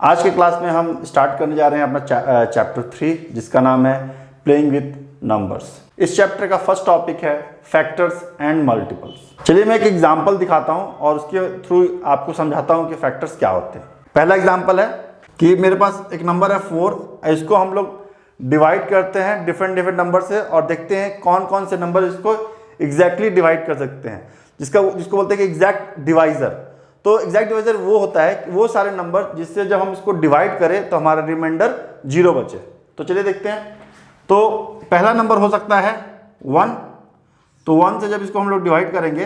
आज के क्लास में हम स्टार्ट करने जा रहे हैं अपना चैप्टर 3 जिसका नाम है प्लेइंग विद नंबर्स। इस चैप्टर का फर्स्ट टॉपिक है फैक्टर्स एंड मल्टीपल्स। चलिए मैं एक एग्जांपल दिखाता हूं और उसके थ्रू आपको समझाता हूं कि फैक्टर्स क्या होते हैं। पहला एग्जांपल है कि मेरे पास एक नंबर है 4, इसको हम लोग डिवाइड करते हैं डिफरेंट नंबर से और देखते हैं कौन कौन से नंबर इसको एग्जैक्टली डिवाइड कर सकते हैं, जिसको बोलते हैं कि एग्जैक्ट डिवाइजर। तो एग्जैक्ट डिवाइजर वो होता है कि वो सारे नंबर जिससे जब हम इसको डिवाइड करें तो हमारा रिमाइंडर 0 बचे। तो चलिए देखते हैं। तो पहला नंबर हो सकता है 1। तो 1 से जब इसको हम लोग डिवाइड करेंगे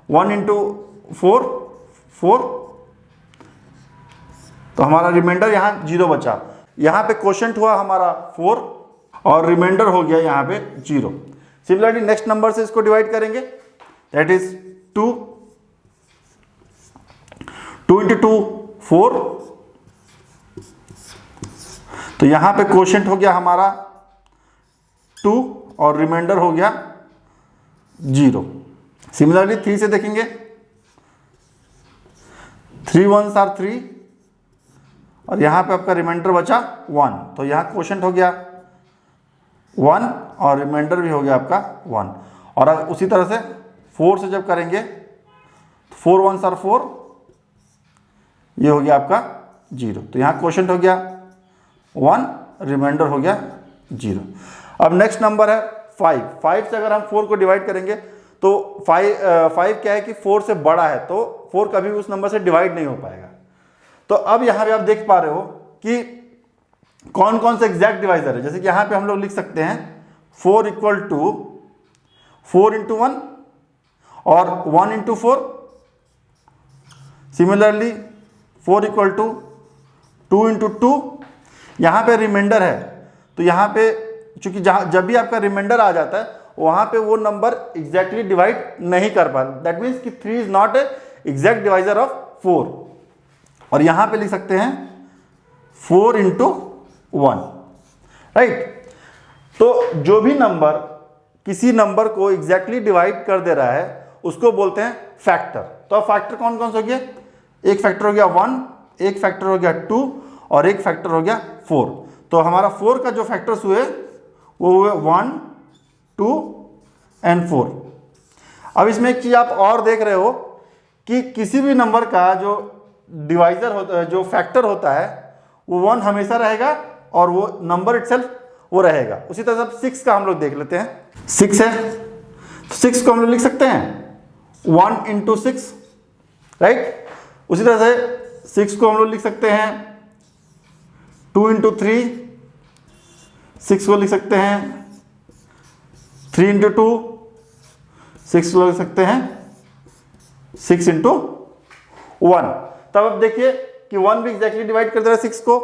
1 इंटू 4 4, तो हमारा रिमाइंडर यहाँ 0 बचा। यहाँ पे क्वोशंट हुआ हमारा 4 और रिमाइंडर हो गया यहाँ पे 0। सिमिलरली नेक्स्ट नंबर से इसको डिवाइड करेंगे, दैट इज 2 इंटू 2 4, तो यहां पे क्वोशंट हो गया हमारा 2 और रिमाइंडर हो गया 0। सिमिलरली 3 से देखेंगे, 3 1s आर 3 और यहां पे आपका रिमाइंडर बचा 1, तो यहां क्वोशंट हो गया 1 और रिमाइंडर भी हो गया आपका 1। और उसी तरह से 4 से जब करेंगे 4 1s आर 4, ये हो गया आपका 0, तो यहाँ क्वोशंट हो गया 1, रिमाइंडर हो गया 0। अब नेक्स्ट नंबर है 5। 5 से अगर हम 4 को डिवाइड करेंगे तो 5 क्या है कि 4 से बड़ा है, तो 4 कभी उस नंबर से डिवाइड नहीं हो पाएगा। तो अब यहाँ पे आप देख पा रहे हो कि कौन कौन से एग्जैक्ट डिवाइजर है। जैसे कि यहाँ पे हम लोग लिख सकते हैं 4 इक्वल टू 4 इंटू 1 और 1 into 4। Similarly 4 equal to 2 into 2। यहाँ पे रिमाइंडर है, तो यहाँ पे चूंकि जब भी आपका रिमाइंडर आ जाता है वहाँ पे वो नंबर एग्जैक्टली डिवाइड नहीं कर पा रहा। दैट मीन्स कि 3 is not a exact divisor of 4। और यहाँ पे लिख सकते हैं 4 इंटू 1, राइट। तो जो भी नंबर किसी नंबर को एग्जैक्टली डिवाइड कर दे रहा है उसको बोलते हैं फैक्टर। तो अब फैक्टर कौन कौन से हो गए? एक फैक्टर हो गया 1, एक फैक्टर हो गया 2 और एक फैक्टर हो गया 4। तो हमारा 4 का जो फैक्टर्स हुए वो हुए 1 2 एंड 4। अब इसमें एक चीज आप और देख रहे हो कि किसी भी नंबर का जो डिवाइजर होता है, जो फैक्टर होता है, वो 1 हमेशा रहेगा और वो नंबर इटसेल्फ वो रहेगा। उसी तरह से 6 का हम लोग देख लेते हैं। 6 है, 6 को हम लोग लिख सकते हैं 1 इंटू 6, राइट। उसी तरह से 6 को हम लोग लिख सकते हैं 2 इंटू 3। 6 को लिख सकते हैं 3 इंटू 2। 6 को लिख सकते हैं 6 इंटू 1। तब अब देखिए कि 1 भी एग्जैक्टली डिवाइड कर दे रहा है 6 को,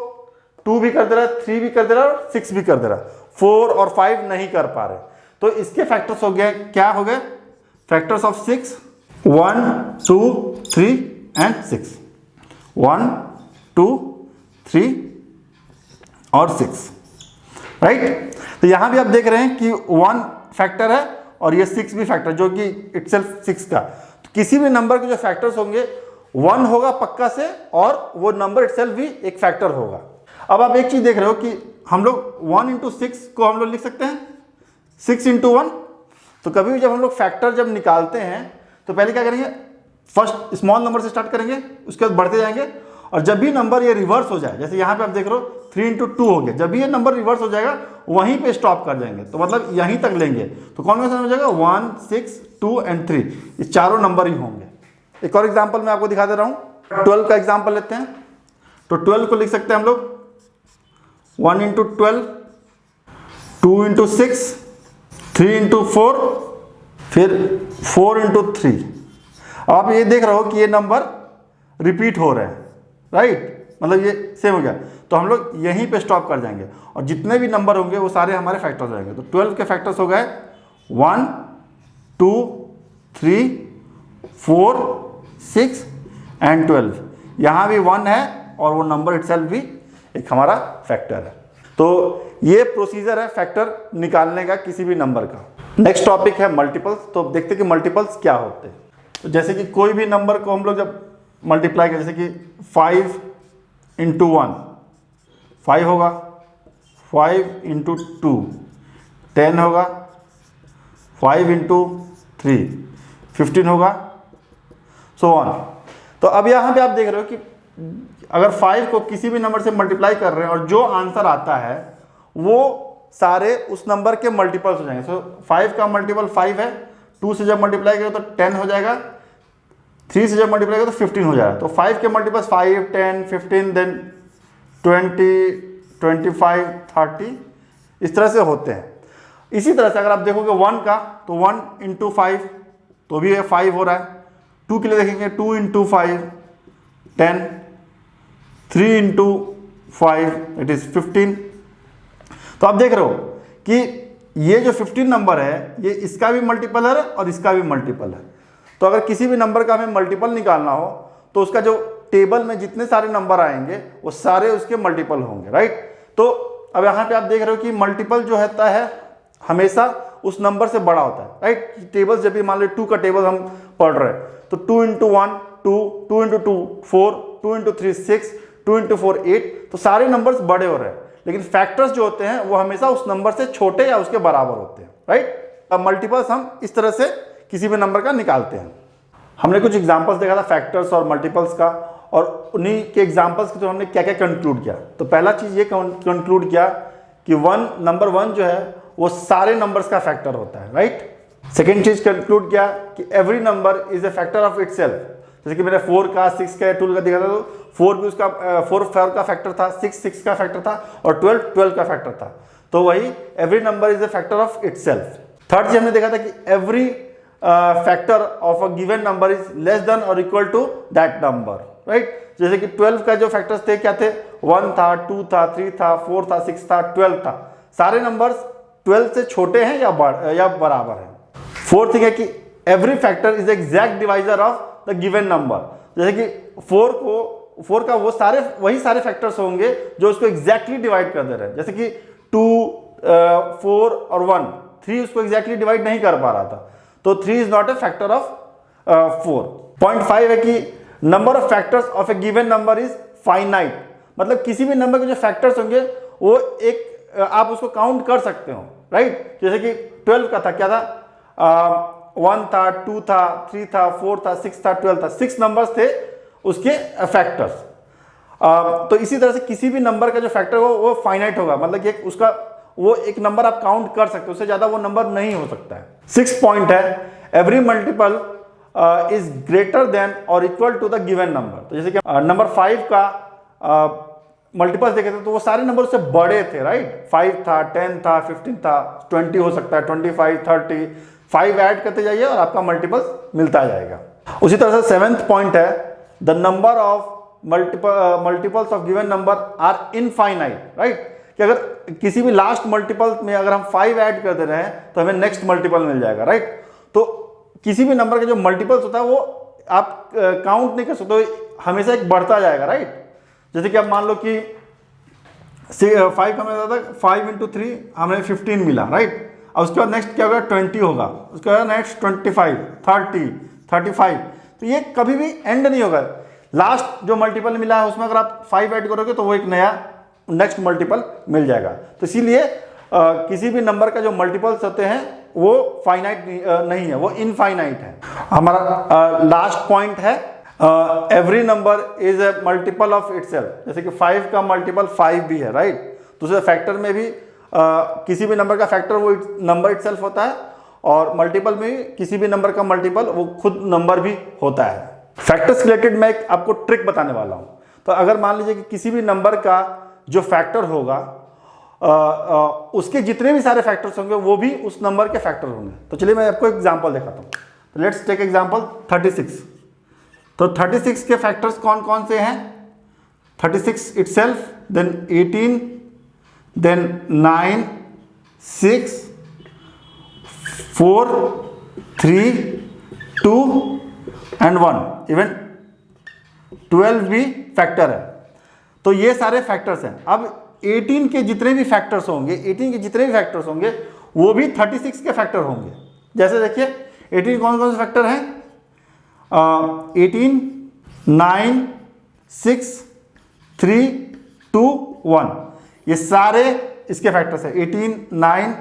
2 भी कर दे रहा है, 3 भी कर दे रहा है और 6 भी कर दे रहा है। 4 और 5 नहीं कर पा रहे, तो इसके फैक्टर्स हो गए, क्या हो गए? Factors of 6 1 2 3 and 6। 1 2 3 और 6, राइट। तो यहां भी आप देख रहे हैं कि 1 फैक्टर है और ये 6 भी फैक्टर, जो कि इटसेल्फ 6 का। तो किसी भी नंबर के जो फैक्टर्स होंगे 1 होगा पक्का से और वो नंबर इटसेल्फ भी एक फैक्टर होगा। अब आप एक चीज देख रहे हो कि हम लोग 1 इंटू 6 को हम लोग लिख सकते हैं 6 इंटू 1। तो कभी भी जब हम लोग फैक्टर जब निकालते हैं तो पहले क्या करेंगे? फर्स्ट स्मॉल नंबर से स्टार्ट करेंगे, उसके बाद बढ़ते जाएंगे और जब भी नंबर ये रिवर्स हो जाए, जैसे यहाँ पे आप देख रहे हो 3 इंटू 2 हो गया, जब भी ये नंबर रिवर्स हो जाएगा वहीं पे स्टॉप कर जाएंगे, तो मतलब यहीं तक लेंगे। तो कौन सा हो जाएगा? 1 6 2 एंड 3, ये चारों नंबर ही होंगे। एक और एग्जाम्पल मैं आपको दिखा दे रहा हूँ। 12 का एग्जाम्पल लेते हैं। तो 12 को लिख सकते हैं हम लोग 1 इंटू 12, 2 इंटू 6, 3 इंटू 4, फिर 4 इंटू 3। आप ये देख रहे हो कि ये नंबर रिपीट हो रहे हैं, राइट, मतलब ये सेम हो गया। तो हम लोग यहीं पे स्टॉप कर जाएंगे और जितने भी नंबर होंगे वो सारे हमारे फैक्टर्स रहेंगे। तो 12 के फैक्टर्स हो गए 1 2 3 4 6 एंड 12। यहाँ भी 1 है और वो नंबर इटसेल्फ भी एक हमारा फैक्टर है। तो ये प्रोसीजर है फैक्टर निकालने का किसी भी नंबर का। नेक्स्ट टॉपिक है मल्टीपल्स। तो देखते हैं कि मल्टीपल्स क्या होते हैं। तो जैसे कि कोई भी नंबर को हम लोग जब मल्टीप्लाई करें, जैसे कि 5 इंटू 1 5 होगा, 5 इंटू 2 10 होगा, 5 इंटू 3 15 होगा, सो ऑन। तो अब यहाँ पे आप देख रहे हो कि अगर 5 को किसी भी नंबर से मल्टीप्लाई कर रहे हैं और जो आंसर आता है वो सारे उस नंबर के मल्टीपल्स हो जाएंगे। सो 5 का मल्टीपल 5 है, 2 से जब मल्टीप्लाई करें तो 10 हो जाएगा, 3 से जब मल्टीप्लाई करें तो 15 हो जाएगा। तो 5 के मल्टीपल्स 5 10 15 देन 20 25 30 इस तरह से होते हैं। इसी तरह से अगर आप देखोगे 1 का तो 1 इंटू 5 तो भी 5 हो रहा है। 2 के लिए देखेंगे 2 इंटू 5 10, 3 इंटू 5 इट इज 15। तो आप देख रहे हो कि ये जो 15 नंबर है ये इसका भी मल्टीपल है और इसका भी मल्टीपल है। तो अगर किसी भी नंबर का हमें मल्टीपल निकालना हो तो उसका जो टेबल में जितने सारे नंबर आएंगे वो सारे उसके मल्टीपल होंगे, राइट। तो अब यहाँ पे आप देख रहे हो कि मल्टीपल जो होता है हमेशा उस नंबर से बड़ा होता है, राइट। टेबल जब भी मान लो 2 का टेबल हम पढ़ रहे हैं तो 2 इंटू 1 2, 2 इंटू 2 4, 2 इंटू 3 6, 2 इंटू 4 8, तो सारे नंबर्स बड़े हो रहे हैं, लेकिन फैक्टर्स जो होते हैं वो हमेशा उस नंबर से छोटे या उसके बराबर होते हैं, राइट। अब मल्टीपल्स हम इस तरह से किसी भी नंबर का निकालते हैं। हमने कुछ एग्जांपल्स देखा था फैक्टर्स और मल्टीपल्स का, और उन्हीं के एग्जांपल्स के थ्रू हमने क्या क्या कंक्लूड किया। तो पहला चीज ये कंक्लूड किया कि नंबर 1 जो है वो सारे नंबर्स का फैक्टर होता है, राइट। सेकेंड चीज कंक्लूड किया कि every number is a factor of itself. जैसे कि मैंने 4 का 6 का 12 का दिखा था, तो 4 भी उसका 4 का फैक्टर था, 6 का फैक्टर था और 12 का फैक्टर था। तो वही every number is a factor of itself. Third चीज हमने देखा था कि every factor of a given number is less than or equal to that number, right. जैसे कि 12 का जो फैक्टर्स थे क्या थे, 1 था, 2 था, 3 था, 4 था, 6 था, 12 था। सारे नंबर्स 12 से छोटे हैं या बराबर हैं। फोर्थ थिंग है कि every factor is exact divisor of the given number. जैसे कि 4 का वही सारे फैक्टर्स होंगे जो उसको एग्जैक्टली डिवाइड कर दे रहे हैं। जैसे कि 2, 4 और 1, 3 उसको एग्जैक्टली डिवाइड नहीं कर पा रहा था, तो 3 is not a factor of 4। Point 5 है कि number of factors of A given number is finite. मतलब किसी भी नंबर के जो फैक्टर्स होंगे वो आप उसको काउंट कर सकते हो, राइट। जैसे कि 12 का था, क्या था, 1 था, 2 था, 3 था, 4 था, 6 था, 12 था। 6 नंबर्स थे उसके फैक्टर्स। तो इसी तरह से किसी भी नंबर का जो फैक्टर हो वो फाइनाइट होगा, मतलब कि उसका वो एक नंबर आप काउंट कर सकते हो, उससे ज्यादा वो नंबर नहीं हो सकता है। 6th पॉइंट है every multiple is greater than or equal to the given number. तो जैसे कि नंबर 5 का मल्टीपल्स देखे थे तो वो सारे नंबर उससे बड़े थे, राइट। 5 था, 10 था, 15 था, 20 हो सकता है, 25, 30, 5 ऐड करते जाइए और आपका मल्टीपल्स मिलता जाएगा। उसी तरह से 7th पॉइंट है the number of multiples of given number are infinite, right. कि अगर किसी भी लास्ट मल्टीपल में अगर हम 5 ऐड कर दे रहे हैं तो हमें नेक्स्ट मल्टीपल मिल जाएगा, राइट। तो किसी भी नंबर का जो मल्टीपल्स होता है वो आप काउंट नहीं कर सकते, हमेशा एक बढ़ता जाएगा, राइट। जैसे कि आप मान लो कि 5 का मतलब था 5 इंटू 3 हमें 15 मिला, राइट। और उसके बाद नेक्स्ट क्या होगा, 20 होगा, उसके बाद नेक्स्ट 25, 30, 35। तो ये कभी भी एंड नहीं होगा। लास्ट जो मल्टीपल मिला है उसमें अगर आप 5 ऐड करोगे तो वो एक नया नेक्स्ट मल्टीपल मिल जाएगा। तो इसीलिए किसी भी नंबर का जो मल्टीपल्स होते हैं वो फाइनाइट नहीं है, वो इनफाइनाइट है। हमारा लास्ट पॉइंट है every number is A multiple of itself. जैसे कि 5 का मल्टीपल 5 भी है, राइट। दूसरे फैक्टर में भी किसी भी नंबर का फैक्टर वो नंबर इटसेल्फ होता है, और मल्टीपल में किसी भी नंबर का मल्टीपल वो खुद नंबर भी होता है। फैक्टर्स रिलेटेड मैं आपको ट्रिक बताने वाला हूं। तो अगर मान लीजिए कि किसी भी नंबर का जो फैक्टर होगा उसके जितने भी सारे फैक्टर्स होंगे वो भी उस नंबर के फैक्टर होंगे। तो चलिए मैं आपको एग्जांपल दिखाता हूँ। तो लेट्स टेक एग्जांपल 36। तो 36 के फैक्टर्स कौन कौन से हैं, 36 itself, then 18, then 9, 6, 4, 3, 2 and 1, even 12 भी फैक्टर है। तो ये सारे फैक्टर्स हैं। अब 18 के जितने भी फैक्टर्स होंगे वो भी 36 के फैक्टर होंगे। जैसे देखिए 18 कौन कौन से फैक्टर हैं, 18, 9, 6, 3, 2, 1, ये सारे इसके फैक्टर्स है। 18, 9,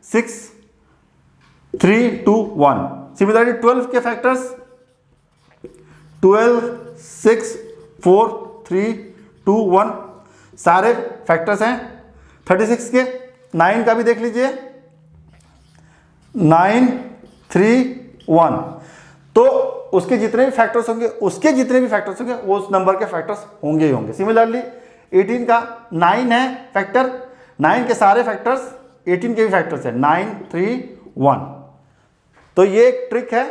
6, 3, 2, 1। सिमिलरली 12 के फैक्टर्स 12, 6, 4, 3, 2, 1 सारे फैक्टर्स हैं। 36 के 9 का भी देख लीजिए, 9, 3, 1। तो उसके जितने भी फैक्टर्स होंगे वो उस नंबर के फैक्टर्स होंगे ही होंगे। सिमिलरली 18 का 9 है फैक्टर, 9 के सारे फैक्टर्स 18 के भी फैक्टर्स है, 9, 3, 1। तो ये एक ट्रिक है